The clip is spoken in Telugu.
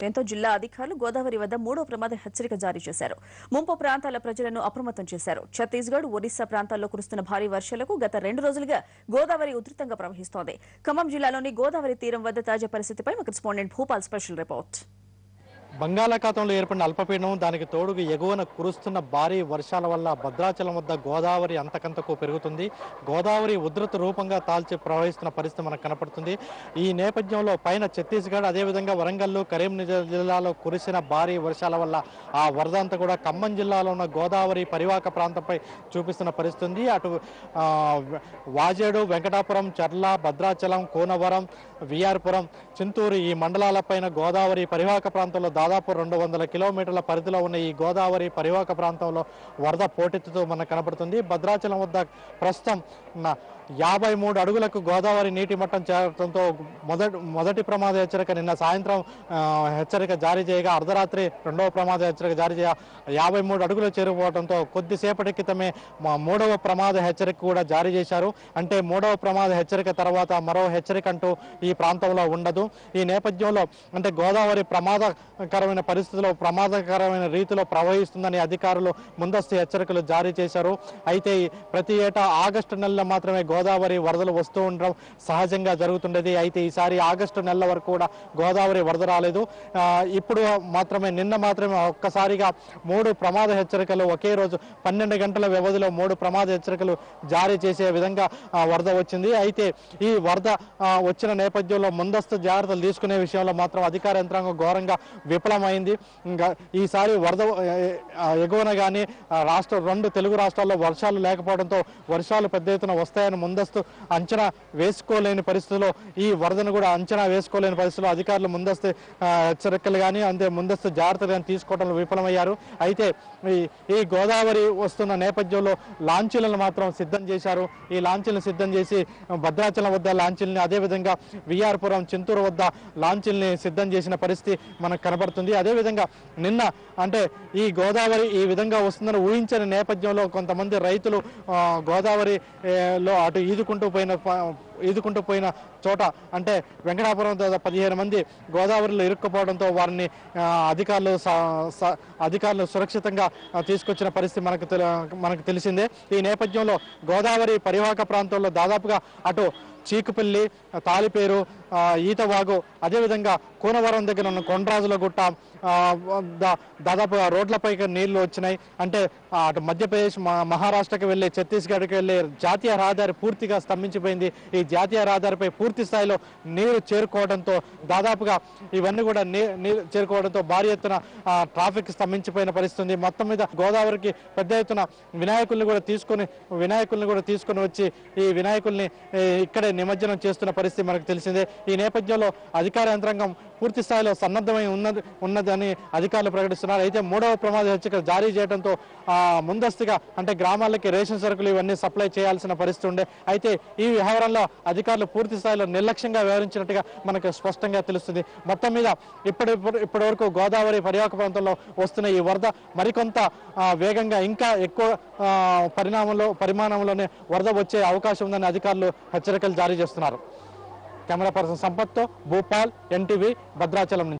దీంతో జిల్లా అధికారులు గోదావరి వద్ద మూడో ప్రమాద హెచ్చరిక జారీ చేశారు. ముంపు ప్రాంతాల ప్రజలను అప్రమత్తం చేశారు. ఛత్తీస్గఢ్, ఒడిశా ప్రాంతాల్లో కురుస్తున్న భారీ వర్షాలకు గత 2 రోజులుగా గోదావరి ఉధృతంగా ప్రవహిస్తోంది. ఖమ్మం జిల్లాలోని గోదావరి తీరం వద్ద తాజా పరిస్థితిపై మా కరెస్పాండెంట్ భూపాల్ స్పెషల్ రిపోర్ట్. బంగాళాఖాతంలో ఏర్పడిన అల్పపీడనం దానికి తోడుగా ఎగువన కురుస్తున్న భారీ వర్షాల వల్ల భద్రాచలం వద్ద గోదావరి అంతకంతకు పెరుగుతుంది. గోదావరి ఉధృత రూపంగా తాల్చి ప్రవహిస్తున్న పరిస్థితి మనకు కనపడుతుంది. ఈ నేపథ్యంలో పైన ఛత్తీస్గఢ్, అదేవిధంగా వరంగల్, కరీంనగర్ జిల్లాలో కురిసిన భారీ వర్షాల వల్ల ఆ వరద అంతా కూడా ఖమ్మం జిల్లాలో ఉన్న గోదావరి పరివాహక ప్రాంతంపై చూపిస్తున్న పరిస్థితి. అటు వాజేడు, వెంకటాపురం, చర్ల, భద్రాచలం, కోనవరం, విఆర్పురం, చింతూరు ఈ మండలాలపైన గోదావరి పరివాహక ప్రాంతంలో దాదాపు 200 కిలోమీటర్ల పరిధిలో ఉన్న ఈ గోదావరి పరివాహక ప్రాంతంలో వరద పోటెత్తుతూ మనకు కనపడుతుంది. భద్రాచలం వద్ద ప్రస్తుతం 53 అడుగులకు గోదావరి నీటి మట్టం చేరడంతో మొదటి ప్రమాద హెచ్చరిక నిన్న సాయంత్రం హెచ్చరిక జారీ చేయగా అర్ధరాత్రి రెండవ ప్రమాద హెచ్చరిక జారీ చేయగా 53 అడుగులు చేరుకోవడంతో కొద్దిసేపటి క్రితమే మూడవ ప్రమాద హెచ్చరిక కూడా జారీ చేశారు. అంటే మూడవ ప్రమాద హెచ్చరిక తర్వాత మరో హెచ్చరిక అంటూ ఈ ప్రాంతంలో ఉండదు. ఈ నేపథ్యంలో అంటే గోదావరి ప్రమాదకరమైన పరిస్థితుల్లో ప్రమాదకరమైన రీతిలో ప్రవహిస్తుందని అధికారులు ముందస్తు హెచ్చరికలు జారీ చేశారు. అయితే ప్రతి ఏటా ఆగస్టు నెలలో మాత్రమే గోదావరి వరదలు వస్తూ ఉండడం సహజంగా జరుగుతుండేది. అయితే ఈసారి ఆగస్టు నెల వరకు కూడా గోదావరి వరద రాలేదు. ఇప్పుడు మాత్రమే నిన్న మాత్రమే ఒక్కసారిగా 3 ప్రమాద హెచ్చరికలు ఒకే రోజు 12 గంటల వ్యవధిలో 3 ప్రమాద హెచ్చరికలు జారీ చేసే విధంగా వరద వచ్చింది. అయితే ఈ వరద వచ్చిన నేపథ్యంలో ముందస్తు జాగ్రత్తలు తీసుకునే విషయంలో మాత్రం అధికార యంత్రాంగం ఘోరంగా విఫలమైంది. ఇంకా ఈసారి వరద ఎగువన కానీ రెండు తెలుగు రాష్ట్రాల్లో వర్షాలు లేకపోవడంతో వర్షాలు పెద్ద ఎత్తున వస్తాయని ముందస్తు అంచనా వేసుకోలేని పరిస్థితుల్లో ఈ వరదను కూడా అంచనా వేసుకోలేని పరిస్థితుల్లో అధికారులు ముందస్తు హెచ్చరికలు కానీ అంతే ముందస్తు జాగ్రత్తలు కానీ తీసుకోవడంలో విఫలమయ్యారు. అయితే ఈ గోదావరి వస్తున్న నేపథ్యంలో లాంచీలను మాత్రం సిద్ధం చేశారు. ఈ లాంచీలను సిద్ధం చేసి భద్రాచలం వద్ద లాంచీలని, అదేవిధంగా విఆర్పురం, చింతూరు వద్ద లాంచీల్ని సిద్ధం చేసిన పరిస్థితి మనకు కనబడుతుంది. అదేవిధంగా నిన్న అంటే ఈ గోదావరి ఈ విధంగా వస్తుందని ఊహించని నేపథ్యంలో కొంతమంది రైతులు గోదావరిలో అటు ఈదుకుంటూ పోయిన చోట అంటే వెంకటాపురం 15 మంది గోదావరిలో ఇరుక్కుపోవడంతో వారిని అధికారులు సురక్షితంగా తీసుకొచ్చిన పరిస్థితి మనకు తెలిసిందే. ఈ నేపథ్యంలో గోదావరి పరివాహక ప్రాంతంలో దాదాపుగా అటు చీకుపల్లి, తాలిపేరు, ఈతవాగు, అదేవిధంగా కోనవరం దగ్గర ఉన్న కొండరాజుల గుట్ట దాదాపు రోడ్లపైకి నీళ్లు వచ్చినాయి. అంటే అటు మధ్యప్రదేశ్, మహారాష్ట్రకి వెళ్ళి ఛత్తీస్గఢ్కి వెళ్ళి జాతీయ రహదారి పూర్తిగా స్తంభించిపోయింది. ఈ జాతీయ రహదారిపై పూర్తి స్థాయిలో నీరు చేరుకోవడంతో దాదాపుగా ఇవన్నీ కూడా నీరు చేరుకోవడంతో భారీ ఎత్తున ట్రాఫిక్ స్తంభించిపోయిన పరిస్థితి. మొత్తం మీద గోదావరికి పెద్ద ఎత్తున వినాయకుల్ని కూడా తీసుకొని వచ్చి ఈ వినాయకుల్ని ఇక్కడే నిమజ్జనం చేస్తున్న పరిస్థితి మనకు తెలిసిందే. ఈ నేపథ్యంలో అధికార యంత్రాంగం పూర్తి స్థాయిలో సన్నద్ధమై ఉన్నదని అధికారులు ప్రకటిస్తున్నారు. అయితే మూడవ ప్రమాద హెచ్చరిక జారీ చేయడంతో ముందస్తుగా అంటే గ్రామాలకి రేషన్ సరుకులు ఇవన్నీ సప్లై చేయాల్సిన పరిస్థితి ఉండే. అయితే ఈ వ్యవహారంలో అధికారులు పూర్తి స్థాయిలో నిర్లక్ష్యంగా వ్యవహరించినట్టుగా మనకు స్పష్టంగా తెలుస్తుంది. మొత్తం మీద ఇప్పటి వరకు గోదావరి పరివాహక ప్రాంతంలో వస్తున్న ఈ వరద మరికొంత వేగంగా ఇంకా ఎక్కువ పరిమాణంలోనే వరద వచ్చే అవకాశం ఉందని అధికారులు హెచ్చరికలు జారీ చేస్తున్నారు. కెమెరా పర్సన్ సంపత్తో భూపాల్, ఎన్టీవీ, భద్రాచలం.